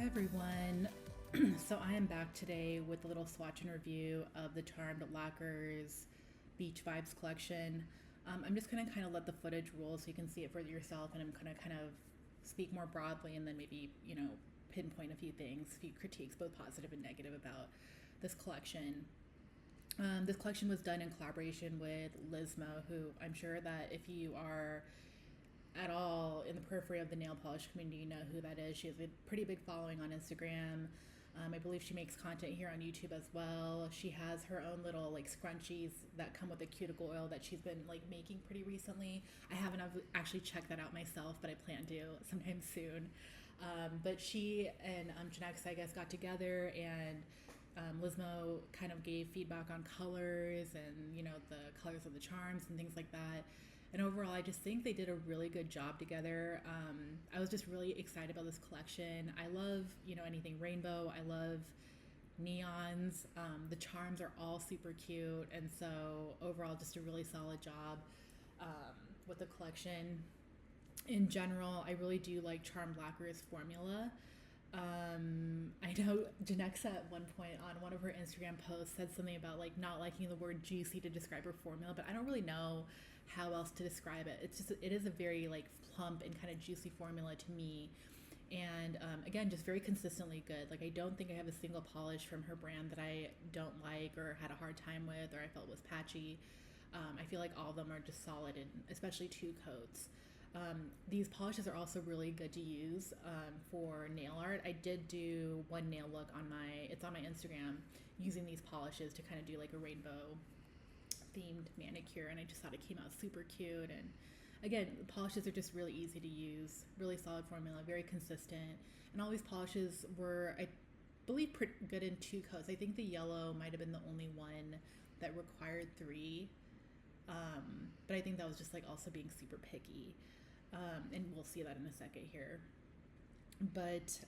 Hi everyone. So I am back today with a little swatch and review of the Charmed Lacquer's Beach Vibes collection. I'm just going to kind of let the footage roll so you can see it for yourself, and I'm going to kind of speak more broadly and then maybe, pinpoint a few things, a few critiques, both positive and negative, about this collection. This collection was done in collaboration with Lizmo, who I'm sure that if you are at all in the periphery of the nail polish community, you know who that is. She has a pretty big following on Instagram. I believe she makes content here on YouTube as well. She has her own little like scrunchies that come with a cuticle oil that she's been like making pretty recently. I haven't actually checked that out myself, but I plan to sometime soon. But she and Janex, I guess, got together, and Lizmo kind of gave feedback on colors and the colors of the charms and things like that. And overall, I just think they did a really good job together. I was just really excited about this collection. I love, anything rainbow. I love neons. The charms are all super cute. And so overall, just a really solid job with the collection. In general, I really do like Charmed Lacquer's formula. I know Janexa at one point on one of her Instagram posts said something about like not liking the word juicy to describe her formula, but I don't really know how else to describe it. It is a very like plump and kind of juicy formula to me. And again, just very consistently good. Like I don't think I have a single polish from her brand that I don't like or had a hard time with or I felt was patchy. I feel like all of them are just solid, and especially two coats. These polishes are also really good to use for nail art. I did do one nail look it's on my Instagram, using these polishes to kind of do like a rainbow themed manicure, and I just thought it came out super cute. And again, the polishes are just really easy to use, really solid formula, very consistent. And all these polishes were, I believe, pretty good in two coats. I think the yellow might have been the only one that required three. But I think that was just like also being super picky. And we'll see that in a second here. But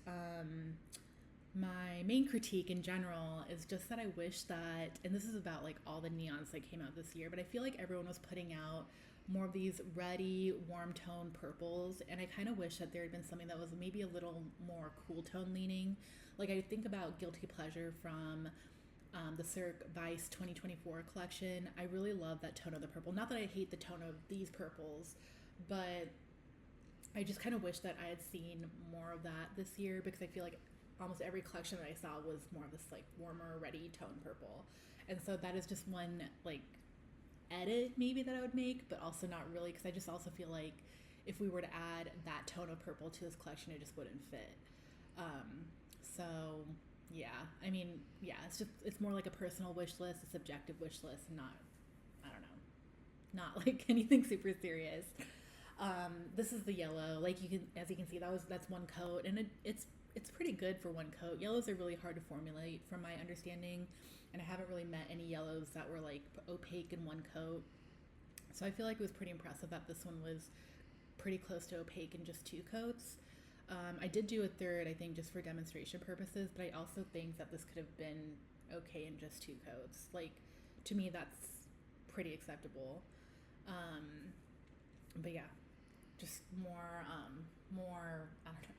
my main critique in general is just that I wish that, and this is about like all the neons that came out this year, but I feel like everyone was putting out more of these reddy, warm tone purples, and I kind of wish that there had been something that was maybe a little more cool tone leaning. Like I think about Guilty Pleasure from the Cirque Vice 2024 collection. I really love that tone of the purple. Not that I hate the tone of these purples, but I just kind of wish that I had seen more of that this year, because I feel like almost every collection that I saw was more of this like warmer, reddy tone purple. And so that is just one like edit maybe that I would make, but also not really, because I just also feel like if we were to add that tone of purple to this collection, it just wouldn't fit. So yeah, I mean, yeah, it's more like a personal wish list, a subjective wish list, and not, I don't know, not like anything super serious. This is the yellow. Like as you can see, that's one coat, and it's pretty good for one coat. Yellows are really hard to formulate, from my understanding, and I haven't really met any yellows that were like opaque in one coat. So I feel like it was pretty impressive that this one was pretty close to opaque in just two coats. I did do a third, I think, just for demonstration purposes, but I also think that this could have been okay in just two coats. Like, to me, that's pretty acceptable. But yeah, just more, I don't know,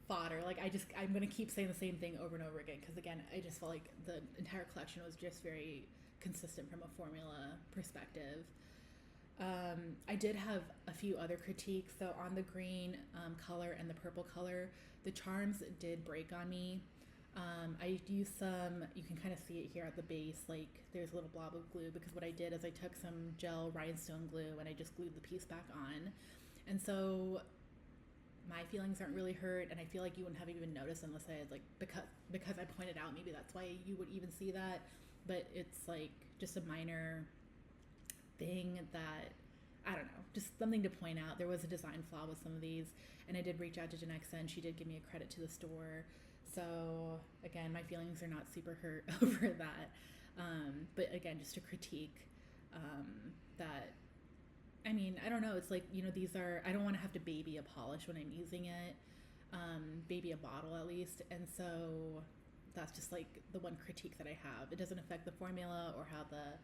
fodder. Like, I'm going to keep saying the same thing over and over again, because again, I just felt like the entire collection was just very consistent from a formula perspective. I did have a few other critiques. So on the green color and the purple color, the charms did break on me. I used some, you can kind of see it here at the base, like there's a little blob of glue, because what I did is I took some gel rhinestone glue and I just glued the piece back on. And so my feelings aren't really hurt, and I feel like you wouldn't have even noticed unless I had like, because I pointed out, maybe that's why you would even see that. But it's like just a minor thing that, I don't know, just something to point out. There was a design flaw with some of these, and I did reach out to Janexa, and she did give me a credit to the store. So again, my feelings are not super hurt over that. But again, just a critique that, I mean, I don't know. It's like, these are, I don't want to have to baby a polish when I'm using it, baby a bottle at least. And so that's just like the one critique that I have. It doesn't affect the formula or how the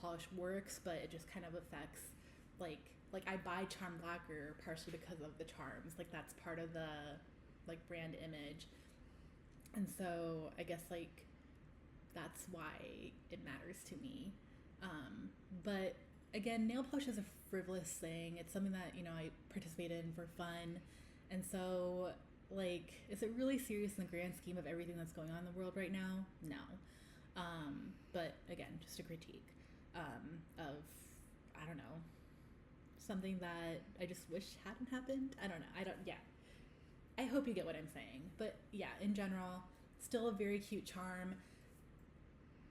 polish works, but it just kind of affects like I buy Charmed Lacquer partially because of the charms. Like that's part of the like brand image. And so I guess like that's why it matters to me. But again, nail polish is a frivolous thing. It's something that, I participate in for fun. And so, like, is it really serious in the grand scheme of everything that's going on in the world right now? No. But again, just a critique of, I don't know, something that I just wish hadn't happened. I don't know. Yeah. I hope you get what I'm saying. But yeah, in general, still a very cute charm.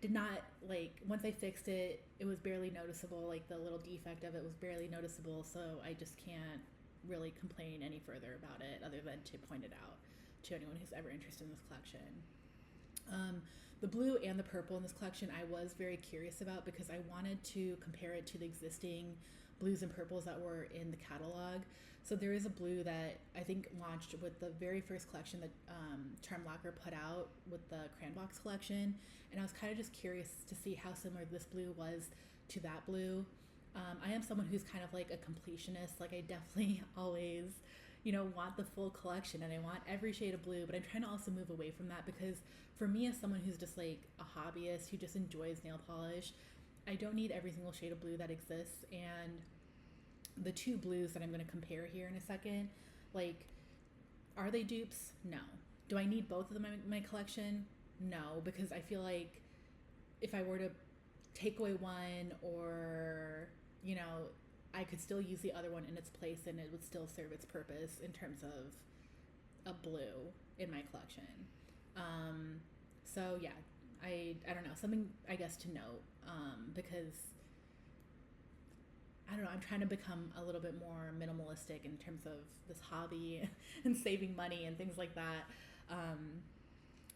Did not, like, once I fixed it, it was barely noticeable. Like, the little defect of it was barely noticeable. So I just can't really complain any further about it other than to point it out to anyone who's ever interested in this collection. The blue and the purple in this collection I was very curious about because I wanted to compare it to the existing blues and purples that were in the catalog. So there is a blue that I think launched with the very first collection that Charmed Lacquer put out with the Cranbox collection, and I was kind of just curious to see how similar this blue was to that blue. I am someone who's kind of like a completionist. Like, I definitely always, want the full collection and I want every shade of blue, but I'm trying to also move away from that because for me, as someone who's just like a hobbyist who just enjoys nail polish, I don't need every single shade of blue that exists. And the two blues that I'm going to compare here in a second, like, are they dupes? No. Do I need both of them in my collection? No, because I feel like if I were to take away one or, I could still use the other one in its place and it would still serve its purpose in terms of a blue in my collection. So yeah, I don't know, something I guess to note, because I don't know, I'm trying to become a little bit more minimalistic in terms of this hobby and saving money and things like that.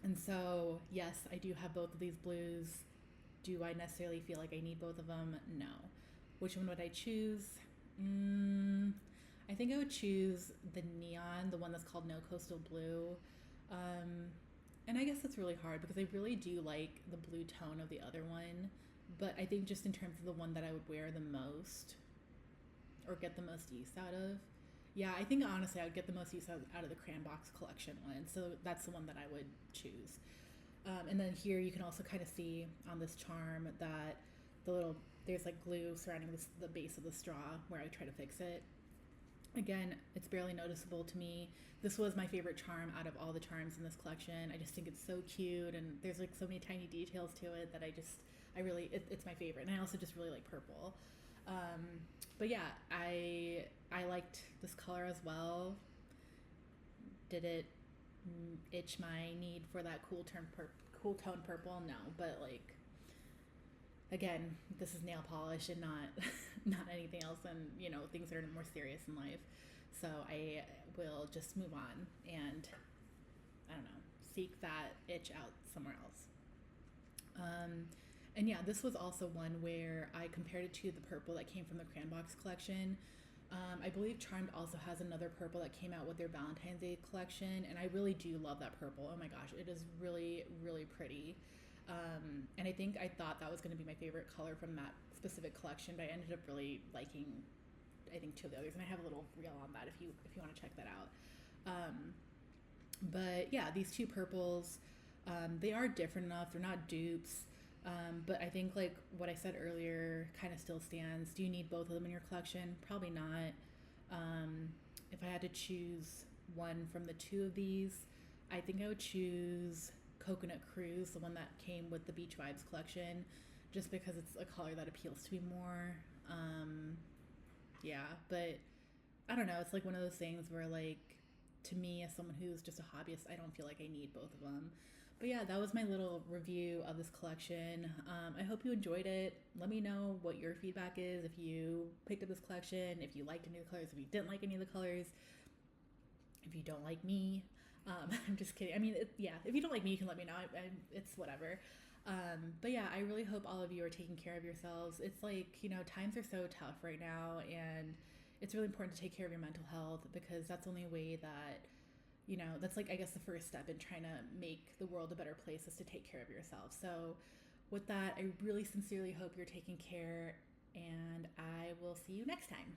And so, yes, I do have both of these blues. Do I necessarily feel like I need both of them? No. Which one would I choose? I think I would choose the neon, the one that's called No Coastal Blue. And I guess that's really hard because I really do like the blue tone of the other one. But I think just in terms of the one that I would wear the most or get the most use out of, yeah, I think honestly I would get the most use out of the Cranbox collection one. So that's the one that I would choose. And then here you can also kind of see on this charm that there's like glue surrounding the base of the straw where I try to fix it. Again, it's barely noticeable to me. This was my favorite charm out of all the charms in this collection. I just think it's so cute and there's like so many tiny details to it that it's my favorite. And I also just really like purple. But yeah, I liked this color as well. Did it itch my need for that cool tone purple? No, but like, again, this is nail polish and not anything else, and things that are more serious in life. So I will just move on and I don't know, seek that itch out somewhere else. And yeah, this was also one where I compared it to the purple that came from the Cranbox collection. I believe Charmed also has another purple that came out with their Valentine's Day collection, and I really do love that purple. Oh my gosh, it is really, really pretty. And I thought that was going to be my favorite color from that specific collection, but I ended up really liking, I think, two of the others, and I have a little reel on that if you want to check that out. But yeah, these two purples, they are different enough. They're not dupes. But I think like what I said earlier kind of still stands. Do you need both of them in your collection? Probably not. If I had to choose one from the two of these, I think I would choose Coconut Cruise, the one that came with the Beach Vibes collection, just because it's a color that appeals to me more. Yeah, but I don't know. It's like one of those things where, like, to me, as someone who's just a hobbyist, I don't feel like I need both of them. But yeah, that was my little review of this collection. I hope you enjoyed it. Let me know what your feedback is, if you picked up this collection, if you liked any of the colors, if you didn't like any of the colors, if you don't like me. I'm just kidding. I mean, if you don't like me, you can let me know. It's whatever. But yeah, I really hope all of you are taking care of yourselves. It's like, times are so tough right now, and it's really important to take care of your mental health because that's the only way that, that's like, I guess, the first step in trying to make the world a better place is to take care of yourself. So with that, I really sincerely hope you're taking care, and I will see you next time.